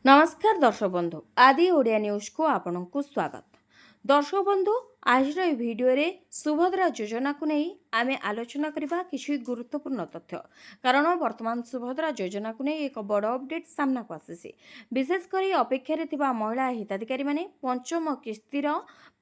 नमस्कार दर्शक बंधु आदि ओडिया न्यूज को आपन को स्वागत। दर्शक बंधु आज भिडियो रे सुभद्रा योजना को नहीं आमे आलोचना करबा किछि गुरुत्वपूर्ण तथ्य कारण वर्तमान सुभद्रा योजना को नहीं एक बड़ अपडेट सामना को आसीसी। विशेषकर अपेक्षा रे थिबा महिला हिताधिकारी माने पंचम किस्तीर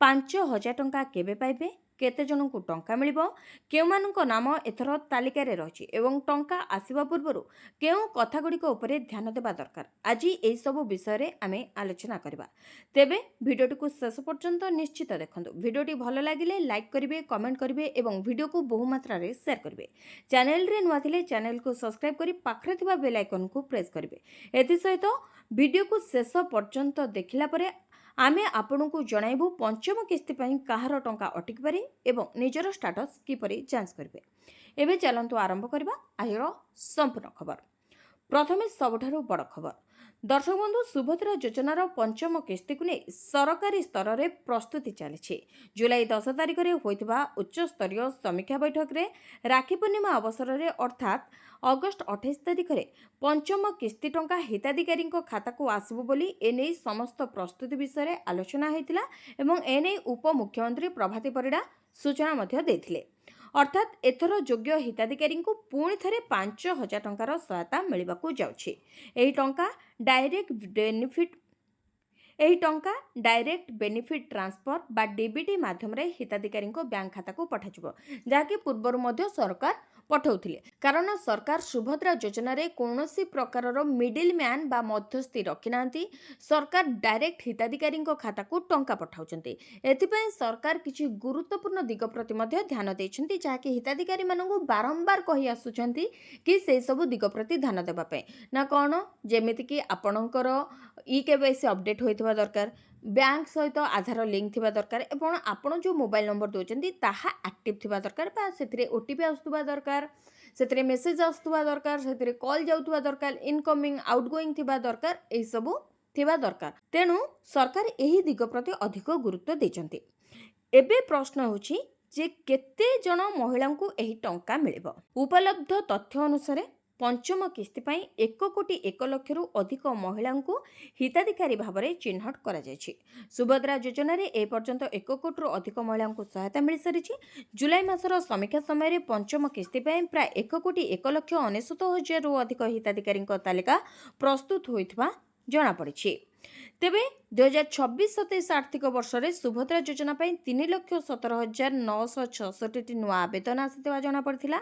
5,000 टंका केबे पाइबे, केते जन को टंका मिलिबो, केउमानक नाम एथर तालिका रे रहिछि एवं टंका आसीबा पूर्वरु केउ कथा गुडी को ऊपर ध्यान देबा दरकार। आज एई सब विषय रे आमे आलोचना करबा। तेबे भिडियोटी को शेष पर्यंत निश्चित देखंतु। भिडियोटी भलो लागिले लाइक करिवे, कमेंट करिवे एवं भिडियो को बहु मात्रा रे शेयर करिवे। चैनल रे नुआ थिले चैनल को सब्सक्राइब करी पाखरे थिबा बेल आइकन को प्रेस करिवे। एथि सहित भिडियो को शेष पर्यंत देखिला परे आमे आपन को जणाइबु पंचम किस्ती पई काहार टंका अटकी पारे एवं निजर स्टेटस किपरि जांच करिवे। एबे चलंतु आरंभ करबा आजर संपूर्ण खबर। प्रथमे सबठारु बड़ खबर। दर्शक बंधु सुभद्रा योजनार पंचम किस्ती को नहीं सरकारी स्तर में प्रस्तुति चली। जुलाई 10 तारिख में होइथिबा उच्च स्तरीय समीक्षा बैठक में राखी पूर्णिमा अवसर में अर्थात अगस्ट 28 तारिख में पंचम किस्ती टंका हिताधिकारी खाता को आसबो बोली एने समस्त प्रस्तुति विषय में आलोचना होइतिला एवं एने उपमुख्यमंत्री प्रभाती परिड़ा सूचना मध्य देथिले। अर्थात एथर योग्य हिताधिकारी को पुणी थे 5,000 टंकार सहायता मिलवाक जाउछि। एही डायरेक्ट बेनिफिट ट्रांसफर बा डीबीटी माध्यम रे हिताधिकारी बैंक खाता को पठाजिबो, जाकि पूर्वर मध्य सरकार पठाउथिले। कारण सरकार सुभद्रा योजना रे कोनोसी प्रकार मिडिल मैन बा मध्यस्थी रखी नांती, सरकार डायरेक्ट हिताधिकारी खाता को टंका पठाउछन्ते। एथिपई सरकार किछि गुरुत्वपूर्ण दिग प्रति मध्य ध्यान दैछन्ती, जाकि हिताधिकारी मानंगु बारंबार कहि आसुछन्ती कि से सब दिग प्रति ध्यान देबा पय ना कोन जेमिति कि आपणकर केवाईसी अपडेट होइतबा दरकार, बैंक सहित आधार लिंक थिबा दरकार एवं आपण जो मोबाइल नंबर दोचंती ताहा एक्टिव थिबा दरकार बा सेथिरे ओटीपी आस्तुबा दरकार, सेथिरे मेसेज आस्तुबा दरकार, सेथिरे कॉल जाउतबा दरकार, इनकमिंग आउटगोइंग थिबा दरकार, एई सब थिबा दरकार। तेनु सरकार एही दिग प्रति अधिक गुरुत्व दैचंती। एबे प्रश्न होछि जे केते जन महिला को एही टंका मिलिबो। उपलब्ध तथ्य अनुसार पंचम किस्ती पाई 1,01,00,000 रु अधिक महिला को हिताधिकारी भाव में चिन्हट करा जायछि। सुभद्रा योजना रे ए पर्यंत 1 कोटी रु अधिक महिला को सहायता मिल सारी। जुलाई मासर समीक्षा समय पंचम किस्ती पाई प्राय 1,01,99,000 रु अधिक हिताधिकारी तालिका प्रस्तुत होइथबा जना पड़िछि। तेबे 2026-27 आर्थिक वर्ष में सुभद्रा योजना 3,17,966 नुआ आवेदन आसिथिबा जना पड़िथिला।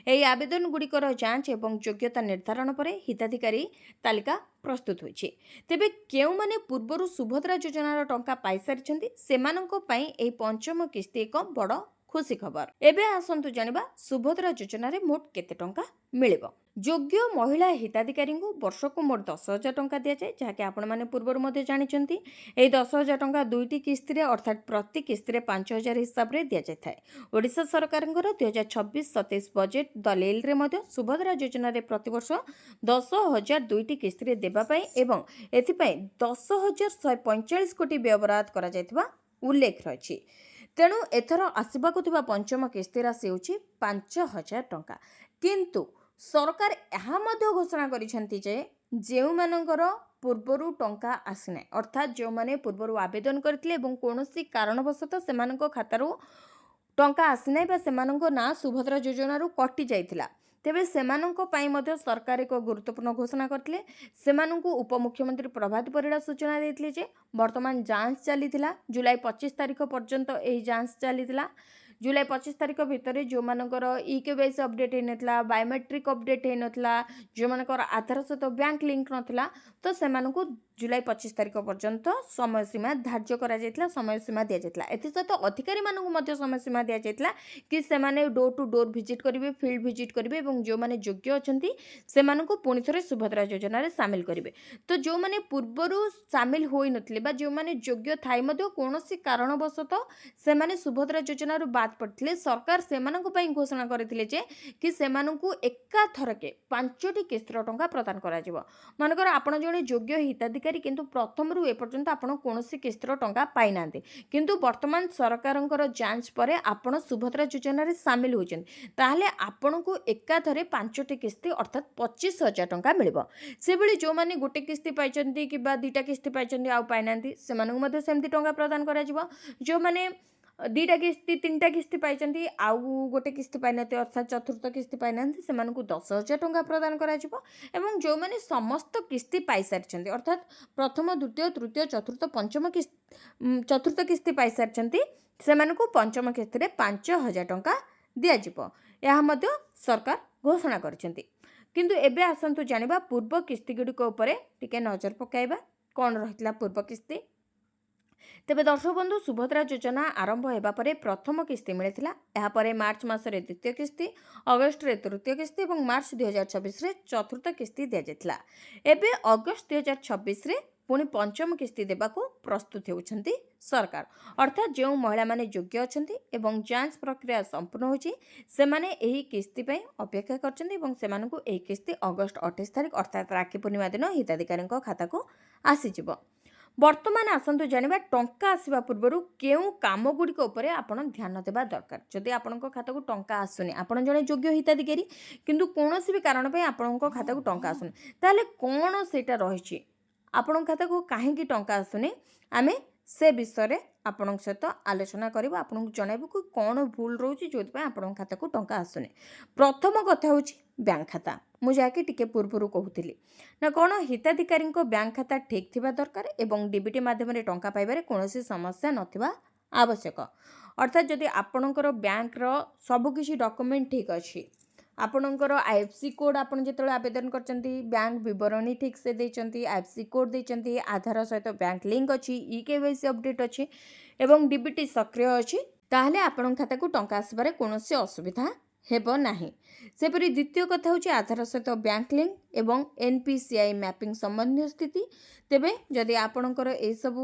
एही आवेदन गुड़िकर जांच एवं योग्यता निर्धारण पर हिताधिकारी तालिका प्रस्तुत होइछि। तेबे केउ माने पूर्वरु सुभद्रा योजनार टंका पाई सारिछन्ति सेमानंको पई एही पंचम किस्ती एक बड़ खुशी खबर। एबे आसंतु जानिबा सुभद्रा योजना रे मोट केते टंका मिलिबो। योग्य महिला हिताधिकारी को वर्ष को मोट 10,000 टंका दिया जाए, जहाँकि आपण माने पूर्वर मध्य जानिचंती। एही 10,000 टंका दुईटी किस्ती रे अर्थात प्रति किस्ती रे 5,000 हिसाब रे दिया जाय थाए। ओडिशा सरकारंकर 2026-27 बजेट दलील रे मध्य सुभद्रा योजना रे प्रतिवर्ष 10,000 दुईटी किस्ती रे देबा पई एवं एथि पई 10,145 कोटी व्यवहार करा जायथिबा उल्लेख रहिछि। तेणु एथर आसबाक थिबा पंचम किस्ती राशि होछि 5,000 टंका। किंतु सरकार यहाँ मध्य घोषणा करिसेंती जे जेउ मानकर पूर्वरु टंका आसिना अर्थात जो माने पूर्वरु आवेदन करथिले एवं कोनोसी कारणवशतः सेमानक खातारु टंका आसिना बा सेमानक ना सुभद्रा योजना रु कटि जाइथिला, तेबे सेमानंको पाई मध्य सरकार एक गुरुत्वपूर्ण घोषणा करथिले। सेमानंको उपमुख्यमंत्री प्रभाती परिड़ा सूचना देथिले जे वर्तमान जांच चलीथिला। जुलाई 25 तारिख पर्यंत एही जांच चलीथिला। जुलाई 25 तारिख भितर जो मानकर केवाईसी अपडेट हेनथला, बायोमेट्रिक अपडेट हेनथला, जो मानकर आधार सहित बैंक लिंक नथला, तो सेमानंको जुलाई 25 तारिख पर्यंत समय सीमा धार्य करा जायतला, समय सीमा दिया जायतला। एथि सहित अधिकारी मानकु मध्य समय सीमा दिया जायतला कि सेमाने डोर टू डोर विजिट करिवे, फील्ड विजिट करिवे एवं जो माने योग्य अछंती सेमानकु पुनि थरे सुभद्रा योजना रे शामिल करिवे। तो जो माने पूर्वरु शामिल होई नथले बा जो माने योग्य थाई मध्य कोनोसी कारणवशतः सेमाने सुभद्रा योजना रु बाद पड़ते सरकार से घोषणा करथिले जे कि सेमानंकु एकाथरके 5टी किस्तिर टंका प्रदान करा जिवो। मानकर आपण जणे योग्य हिताधिकारी किंतु प्रथम रु एपर्यंत आपण कोनोसी किस्तिर टंका पाइ नांते, किंतु वर्तमान सरकारंकर जांच परे आपण सुभद्रा योजना रे शामिल होचन, ताहले आपणको एकाथरे 5टी किस्ती अर्थात 25,000 टंका मिलिबो। से बेले जो माने गोटे किस्ती पाइचंती किबा दुईटा किस्ती पाइचंती आ पाइ नांती सेमानंकु मध्ये सेमति टंका प्रदान करा जिवो। जो माने दुईटा किस्ती तीनटा किस्ती पाइचंती आउ गोटे किस्ती पाइ नांती अर्थात चतुर्थ किस्ती पाइ नांती सेमानंकु 10,000 टंका प्रदान करा जिवो। एवं जो माने समस्त किस्ती पाइ सारिचंती अर्थात प्रथम द्वितीय तृतीय चतुर्थ पंचम चतुर्थ किस्ती पाइ सारिचंती सेमानंकु पंचम किस्ती रे 5,000 टंका दिया जिवो। यह मध्य सरकार घोषणा करछंती। किंतु एबे आसंतु जानिबा पूर्व किस्ती गुडी को ऊपर टिके नजर पकाइबा कोन रहितला पूर्व किस्ती। तेबे दर्शक बंधु सुभद्रा योजना आरंभ हेबा परे प्रथम किस्ती मिलिथिला। एहा परे मार्च मासरे द्वितीय किस्ती, अगस्त रे तृतीय किस्ती और मार्च 2024 रे चतुर्थ किस्ती दिया जायतिला। एबे अगस्त 2026 रे पुणी पंचम किस्ती देबाको प्रस्तुत होउछंती सरकार। अर्थात जो महिला माने योग्य अछंती एवं जांच प्रक्रिया संपूर्ण होची से माने एही किस्ती पय अपेक्षा करछंती एवं सेमानकु एही किस्ती अगस्त 28 तारिख अर्थात राखी पूर्णिमा दिन हिताधिकारीଙ୍କ खाताको आसी जिवो। वर्तमान आसंतु जानिबा टंका आसीबा पूर्वरु केउ काम गुडी को ऊपर आपण ध्यान देबा दरकार। जदि आपणको खाताको टंका आसुनी, आपण जणे योग्य हिताधिकारी किंतु कोनोसी भी कारण पय आपणको खाताको टंका आसुनी, ताले कोन सेटा रहिछि आपण खाता को कहीं टंका आसुनी आमे से विषय आपण सहित आलोचना करिबा। आपन जणाइबो कि कौन भूल रोची जोथि आपण खाता को टंका आसुनी। प्रथम कथा होची बैंक खाता। मु जाके टिके पूर्वरु कहूतिली ना कौन हिताधिकारी बैंक खाता ठीक थिबा दरकार एवं डीबीटी माध्यम रे टंका पाइबारे कोनोसी समस्या नथिबा आवश्यक। अर्थात जदि आपणकर बैंक रो सब किछि डॉक्यूमेंट ठीक अछि, आपणकर आईएफसी कोड आपण जेतले आवेदन करचंती बैंक विवरणी ठीक से देचंती, आईएफसी कोड देचंती, आधार सहित बैंक लिंक अछि, ईकेवाईसी अपडेट अछि एवं डीबीटी सक्रिय अछि, ताहले आपण खाता को टंका आसबारे कोनोसी असुविधा हेबो नाही। सेपरि द्वितीय कथा होची आधार सहित बैंक लिंक एवं एनपीसीआई मैपिंग संबंधी स्थिति। तेबे जदि आपणकर ए सब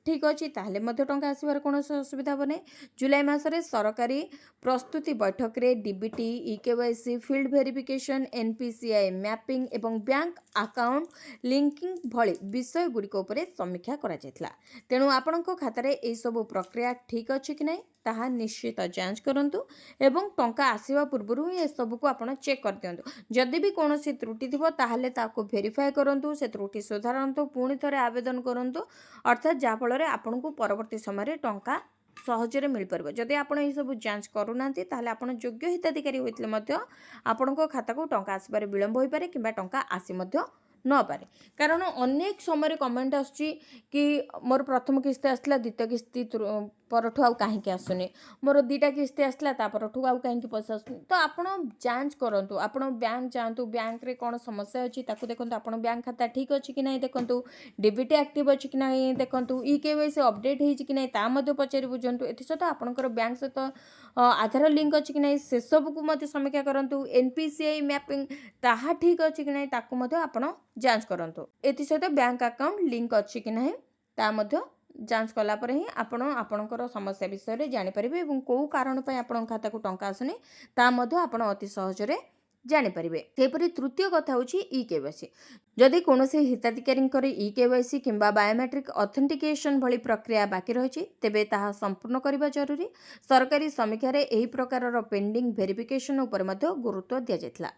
ठीक अछि ताहले मध्य टंका आसीबार कोनोसी असुविधा बने। जुलाई मासरे सरकारी प्रस्तुति बैठक रे DBT, eKYC, field verification, NPCI mapping एवं बैंक अकाउंट लिंकिंग भली विषय गुड़िक उपरे समीक्षा करा जायतिला। तेणु आपणको खातारे ए सब प्रक्रिया ठीक अछि कि नै ताहा निश्चित जांच करंतु एवं टंका आसीबा पूर्वरु ए सब को आपण चेक कर दियंतु। जदि भी कोनोसी त्रुटि थिबो ताहले ताको वेरीफाई करंतु, से त्रुटि सुधारंतु, पुणी थरे आवेदन करंतु। अर्थात जा फल रे आपणको परवर्ती समय रे टंका सहजरे मिल परबो। जदि आपण ए सब जांच करूनांती ताहले आपण योग्य हिताधिकारी होइतले मध्य आपणको खाता को टंका आसीबारे विलंब होई पारे किबा टंका आसी मध्य न पारे। कारण अनेक समय कमेंट आसुची कि मोर प्रथम किस्ती आसला, द्वितीय किस्ती परठू आउ कहीं आसुनी, मोर दुईटा किस्ती आसला परठू आउ कहीं पैसा आसुनी। तो आपण जांच करंतु, आपण बैंक जातु, बैंक रे कौन समस्या अच्छी ताकू देखंतु, आपण बैंक खाता ठीक अच्छी कि नहीं देखंतु, डीबीटी एक्टिव अच्छी कि नहीं देखंतु, ईकेवाईसी अपडेट होईची कि नहीं ता मध्ये पचारि बुझंतु। एथि सहित आपणकर बैंक सहित आधार लिंक अच्छी कि नहीं से सब को मध्ये समीक्षा करंतु। एनपीसीआई मैपिंग ताहा ठीक अच्छी कि नहीं ताकू मध्ये आपण जांच करंतु। एथि सहित बैंक अकाउंट लिंक अच्छी कि नहीं ता मध्ये जांच कला पर ही आपण आपणकर समस्या विषय रे जानि परिबे एवं को कारण पय आपण खाता को टंका आसुनी ता मध्ये आपण अति सहज रे जानि परिबे। तेपरि तृतीय कथा होची ईकेवाईसी। जदि कोनोसी हिताधिकारी ईकेवाईसी किंबा बायोमेट्रिक ऑथेंटिकेशन भली प्रक्रिया बाकी रहिछि तेबे ताहा संपूर्ण करबा जरूरी। सरकारी समीक्षा रे एही प्रकारर पेंडिंग वेरिफिकेशन उपर मध्ये गुरुत्व दिया जायतिला।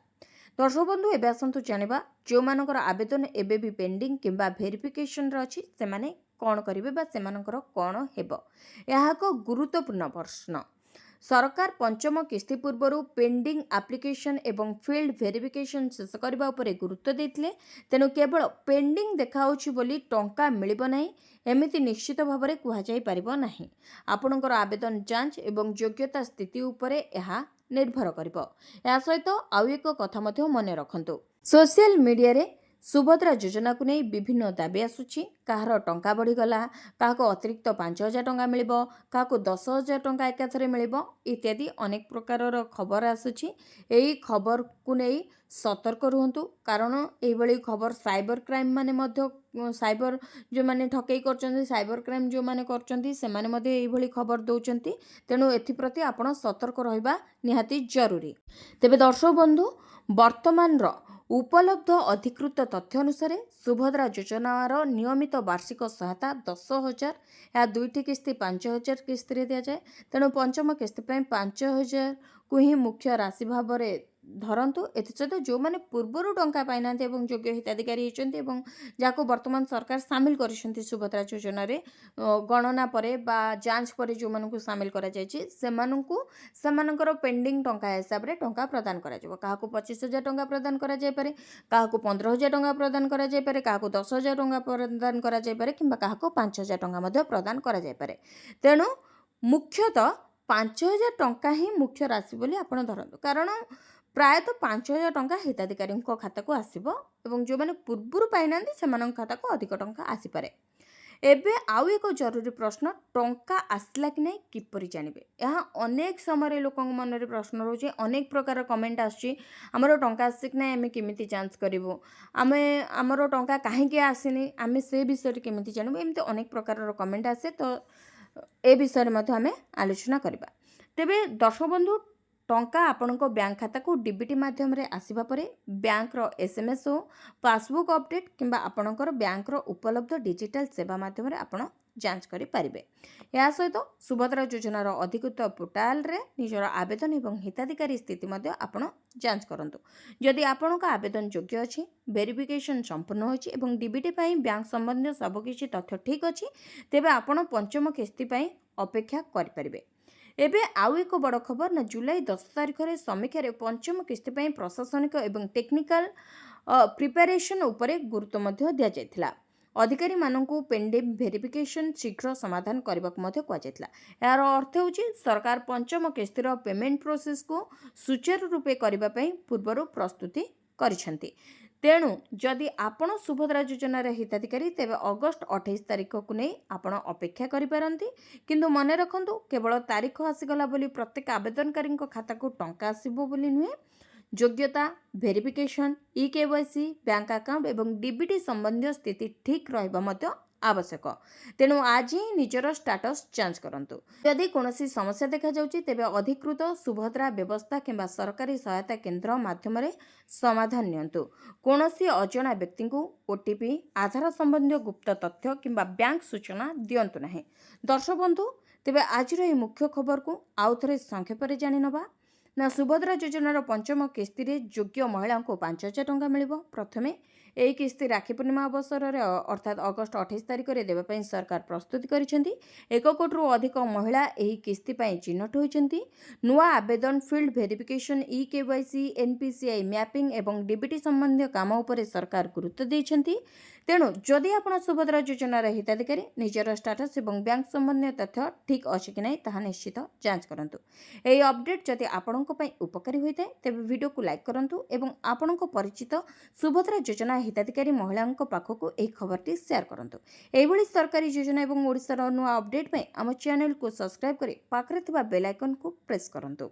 दर्शक बंधु एबे आसंतु जानिबा जो मानकर आवेदन एबे भी पेंडिंग किंबा वेरिफिकेशन रे अछि से माने कौन करिवे बा सेमानकर कौन हेबो। यह एक गुरुत्वपूर्ण प्रश्न। सरकार पंचम किस्ती पूर्वरु पेंडिंग एप्लिकेशन एवं फील्ड वेरिफिकेशन शेष करबा उपरे गुरुत्व देथिले। तेनु केवल पेंडिंग देखाउछि बोली टंका मिलिबो नाही एमिति निश्चित भाव में कुहा जाई परिबो नाही। आपणकर आवेदन जांच एवं योग्यता स्थिति उपरे यह निर्भर करिबो। या सहित आउ एक कथा मध्ये मने रखंतु, सोशल मीडिया रे ସୁଭଦ୍ରା ଯୋଜନାକୁ ନେଇ ବିଭିନ୍ନ ଦାବି ଆସୁଛି। କାହାର ଟଙ୍କା ବଢ଼ିଗଲା, କାହାକୁ ଅତିରିକ୍ତ 5,000 ଟଙ୍କା ମିଳିବ, କାହାକୁ 10,000 ଟଙ୍କା ଏକାଥରେ ମିଳିବ ଇତ୍ୟାଦି ଅନେକ ପ୍ରକାରର ଖବର ଆସୁଛି। ଏହି ଖବରକୁ ନେଇ ସତର୍କ ରୁହନ୍ତୁ, କାରଣ ଏଇଭଳି ଖବର ସାଇବର କ୍ରାଇମ୍ ମାନେ ମଧ୍ୟ ସାଇବର ଯେଉଁମାନେ ଠକେଇ କରୁଛନ୍ତି, ସାଇବର କ୍ରାଇମ୍ ଯେଉଁମାନେ କରୁଛନ୍ତି ସେମାନେ ମଧ୍ୟ ଏଇଭଳି ଖବର ଦେଉଛନ୍ତି। ତେଣୁ ଏଥିପ୍ରତି ଆପଣ ସତର୍କ ରହିବା ନିହାତି ଜରୁରୀ। ତେବେ ଦର୍ଶକ ବନ୍ଧୁ, ବର୍ତ୍ତମାନର ଉପଲବ୍ଧ ଅଧିକୃତ ତଥ୍ୟ ଅନୁସାରେ ସୁଭଦ୍ରା ଯୋଜନାର ନିୟମିତ ବାର୍ଷିକ ସହାୟତା 10,000, ଏହା 2ଟି କିସ୍ତି 5,000 କିସ୍ତିରେ ଦିଆଯାଏ। ତେଣୁ ପଞ୍ଚମ କିସ୍ତି ପାଇଁ 5,000କୁ ହିଁ ମୁଖ୍ୟ ରାଶି ଭାବରେ ଧରନ୍ତୁ। ଏଥିସହିତ ଯେଉଁମାନେ ପୂର୍ବରୁ ଟଙ୍କା ପାଇନାହାନ୍ତି ଏବଂ ଯୋଗ୍ୟ ହିତାଧିକାରୀ ହୋଇଛନ୍ତି ଏବଂ ଯାହାକୁ ବର୍ତ୍ତମାନ ସରକାର ସାମିଲ କରିଛନ୍ତି ସୁଭଦ୍ରା ଯୋଜନାରେ ଗଣନା ପରେ ବା ଯାଞ୍ଚ ପରେ ଯେଉଁମାନଙ୍କୁ ସାମିଲ କରାଯାଇଛି ସେମାନଙ୍କୁ ସେମାନଙ୍କର ପେଣ୍ଡିଂ ଟଙ୍କା ହିସାବରେ ଟଙ୍କା ପ୍ରଦାନ କରାଯିବ। କାହାକୁ 25,000 ଟଙ୍କା ପ୍ରଦାନ କରାଯାଇପାରେ, କାହାକୁ 15,000 ଟଙ୍କା ପ୍ରଦାନ କରାଯାଇପାରେ, କାହାକୁ 10,000 ଟଙ୍କା ପ୍ରଦାନ କରାଯାଇପାରେ କିମ୍ବା କାହାକୁ 5,000 ଟଙ୍କା ମଧ୍ୟ ପ୍ରଦାନ କରାଯାଇପାରେ। ତେଣୁ ମୁଖ୍ୟତଃ 5,000 ଟଙ୍କା ହିଁ ମୁଖ୍ୟ ରାଶି ବୋଲି ଆପଣ ଧରନ୍ତୁ, କାରଣ ପ୍ରାୟତଃ 5,000 ଟଙ୍କା ହିତାଧିକାରୀଙ୍କ ଖାତାକୁ ଆସିବ ଏବଂ ଯେଉଁମାନେ ପୂର୍ବରୁ ପାଇନାହାନ୍ତି ସେମାନଙ୍କ ଖାତାକୁ ଅଧିକ ଟଙ୍କା ଆସିପାରେ। ଏବେ ଆଉ ଏକ ଜରୁରୀ ପ୍ରଶ୍ନ, ଟଙ୍କା ଆସିଲା କି ନାହିଁ କିପରି ଜାଣିବେ? ଏହା ଅନେକ ସମୟରେ ଲୋକଙ୍କ ମନରେ ପ୍ରଶ୍ନ ରହୁଛି। ଅନେକ ପ୍ରକାର କମେଣ୍ଟ ଆସୁଛି, ଆମର ଟଙ୍କା ଆସିଛି କି ନାହିଁ ଆମେ କେମିତି ଯାଞ୍ଚ କରିବୁ, ଆମର ଟଙ୍କା କାହିଁକି ଆସିନି ଆମେ ସେ ବିଷୟରେ କେମିତି ଜାଣିବୁ, ଏମିତି ଅନେକ ପ୍ରକାରର କମେଣ୍ଟ ଆସେ। ତ ଏ ବିଷୟରେ ମଧ୍ୟ ଆମେ ଆଲୋଚନା କରିବା। ତେବେ ଦର୍ଶକ ବନ୍ଧୁ, ଟଙ୍କା ଆପଣଙ୍କ ବ୍ୟାଙ୍କ ଖାତାକୁ ଡିବିଟି ମାଧ୍ୟମରେ ଆସିବା ପରେ ବ୍ୟାଙ୍କର SMS ଓ ପାସବୁକ୍ ଅପଡେଟ୍ କିମ୍ବା ଆପଣଙ୍କର ବ୍ୟାଙ୍କର ଉପଲବ୍ଧ ଡିଜିଟାଲ ସେବା ମାଧ୍ୟମରେ ଆପଣ ଯାଞ୍ଚ କରିପାରିବେ। ଏହା ସହିତ ସୁଭଦ୍ରା ଯୋଜନାର ଅଧିକୃତ ପୋର୍ଟାଲରେ ନିଜର ଆବେଦନ ଏବଂ ହିତାଧିକାରୀ ସ୍ଥିତି ମଧ୍ୟ ଆପଣ ଯାଞ୍ଚ କରନ୍ତୁ। ଯଦି ଆପଣଙ୍କ ଆବେଦନ ଯୋଗ୍ୟ ଅଛି, ଭେରିଫିକେସନ୍ ସମ୍ପୂର୍ଣ୍ଣ ହୋଇଛି ଏବଂ ଡିବିଟି ପାଇଁ ବ୍ୟାଙ୍କ ସମ୍ବନ୍ଧୀୟ ସବୁକିଛି ତଥ୍ୟ ଠିକ୍ ଅଛି, ତେବେ ଆପଣ ପଞ୍ଚମ କିସ୍ତି ପାଇଁ ଅପେକ୍ଷା କରିପାରିବେ। ଏବେ ଆଉ ଏକ ବଡ଼ ଖବର, ନା ଜୁଲାଇ 10 ତାରିଖରେ ସମୀକ୍ଷାରେ ପଞ୍ଚମ କିସ୍ତି ପାଇଁ ପ୍ରଶାସନିକ ଏବଂ ଟେକ୍ନିକାଲ ପ୍ରିପାରେସନ୍ ଉପରେ ଗୁରୁତ୍ୱ ମଧ୍ୟ ଦିଆଯାଇଥିଲା। ଅଧିକାରୀମାନଙ୍କୁ ପେଣ୍ଡିଂ ଭେରିଫିକେସନ୍ ଶୀଘ୍ର ସମାଧାନ କରିବାକୁ ମଧ୍ୟ କୁହାଯାଇଥିଲା। ଏହାର ଅର୍ଥ ହେଉଛି ସରକାର ପଞ୍ଚମ କିସ୍ତିର ପେମେଣ୍ଟ ପ୍ରୋସେସକୁ ସୁଚାରୁ ରୂପେ କରିବା ପାଇଁ ପୂର୍ବରୁ ପ୍ରସ୍ତୁତି କରିଛନ୍ତି। ତେଣୁ ଯଦି ଆପଣ ସୁଭଦ୍ରା ଯୋଜନାର ହିତାଧିକାରୀ, ତେବେ ଅଗଷ୍ଟ 28 ତାରିଖକୁ ନେଇ ଆପଣ ଅପେକ୍ଷା କରିପାରନ୍ତି। କିନ୍ତୁ ମନେ ରଖନ୍ତୁ, କେବଳ ତାରିଖ ଆସିଗଲା ବୋଲି ପ୍ରତ୍ୟେକ ଆବେଦନକାରୀଙ୍କ ଖାତାକୁ ଟଙ୍କା ଆସିବ ବୋଲି ନୁହେଁ। ଯୋଗ୍ୟତା, ଭେରିଫିକେସନ୍, EKYC, ବ୍ୟାଙ୍କ ଆକାଉଣ୍ଟ ଏବଂ ଡିବିଟି ସମ୍ବନ୍ଧୀୟ ସ୍ଥିତି ଠିକ୍ ରହିବା ମଧ୍ୟ ଆବଶ୍ୟକ। ତେଣୁ ଆଜି ହିଁ ନିଜର ଷ୍ଟାଟସ୍ ଯାଞ୍ଚ କରନ୍ତୁ। ଯଦି କୌଣସି ସମସ୍ୟା ଦେଖାଯାଉଛି, ତେବେ ଅଧିକୃତ ସୁଭଦ୍ରା ବ୍ୟବସ୍ଥା କିମ୍ବା ସରକାରୀ ସହାୟତା କେନ୍ଦ୍ର ମାଧ୍ୟମରେ ସମାଧାନ ନିଅନ୍ତୁ। କୌଣସି ଅଜଣା ବ୍ୟକ୍ତିଙ୍କୁ OTP, ଆଧାର ସମ୍ବନ୍ଧୀୟ ଗୁପ୍ତ ତଥ୍ୟ କିମ୍ବା ବ୍ୟାଙ୍କ ସୂଚନା ଦିଅନ୍ତୁ ନାହିଁ। ଦର୍ଶକ ବନ୍ଧୁ, ତେବେ ଆଜିର ଏହି ମୁଖ୍ୟ ଖବରକୁ ଆଉ ଥରେ ସଂକ୍ଷେପରେ ଜାଣିନେବା। ନା ସୁଭଦ୍ରା ଯୋଜନାର ପଞ୍ଚମ କିସ୍ତିରେ ଯୋଗ୍ୟ ମହିଳାଙ୍କୁ 5,000 ଟଙ୍କା ମିଳିବ। ପ୍ରଥମେ ଏହି କିସ୍ତି ରାକ୍ଷୀ ପୂର୍ଣ୍ଣିମା ଅବସରରେ ଅର୍ଥାତ୍ ଅଗଷ୍ଟ 28 ତାରିଖରେ ଦେବା ପାଇଁ ସରକାର ପ୍ରସ୍ତୁତି କରିଛନ୍ତି। 1 କୋଟିରୁ ଅଧିକ ମହିଳା ଏହି କିସ୍ତି ପାଇଁ ଚିହ୍ନଟ ହୋଇଛନ୍ତି। ନୂଆ ଆବେଦନ, field verification, EKYC, NPCI mapping ଏବଂ ଡିବିଟି ସମ୍ବନ୍ଧୀୟ କାମ ଉପରେ ସରକାର ଗୁରୁତ୍ୱ ଦେଇଛନ୍ତି। ତେଣୁ ଯଦି ଆପଣ ସୁଭଦ୍ରା ଯୋଜନାର ହିତାଧିକାରୀ, ନିଜର ଷ୍ଟାଟସ୍ ଏବଂ ବ୍ୟାଙ୍କ ସମ୍ବନ୍ଧୀୟ ତଥ୍ୟ ଠିକ୍ ଅଛି କି ନାହିଁ ତାହା ନିଶ୍ଚିତ ଯାଞ୍ଚ କରନ୍ତୁ। ଏହି ଅପଡେଟ୍ ଯଦି ଆପଣଙ୍କ ପାଇଁ ଉପକାରୀ ହୋଇଥାଏ, ତେବେ ଭିଡ଼ିଓକୁ ଲାଇକ୍ କରନ୍ତୁ ଏବଂ ଆପଣଙ୍କ ପରିଚିତ ସୁଭଦ୍ରା ଯୋଜନା ହିତାଧିକାରୀ ମହିଳାଙ୍କ ପାଖକୁ ଏହି ଖବରଟି ସେୟାର କରନ୍ତୁ। ଏହିଭଳି ସରକାରୀ ଯୋଜନା ଏବଂ ଓଡ଼ିଶାର ନୂଆ ଅପଡେଟ୍ ପାଇଁ ଆମ ଚ୍ୟାନେଲକୁ ସବସ୍କ୍ରାଇବ୍ କରି ପାଖରେ ଥିବା ବେଲ୍ ଆଇକନ୍କୁ ପ୍ରେସ୍ କରନ୍ତୁ।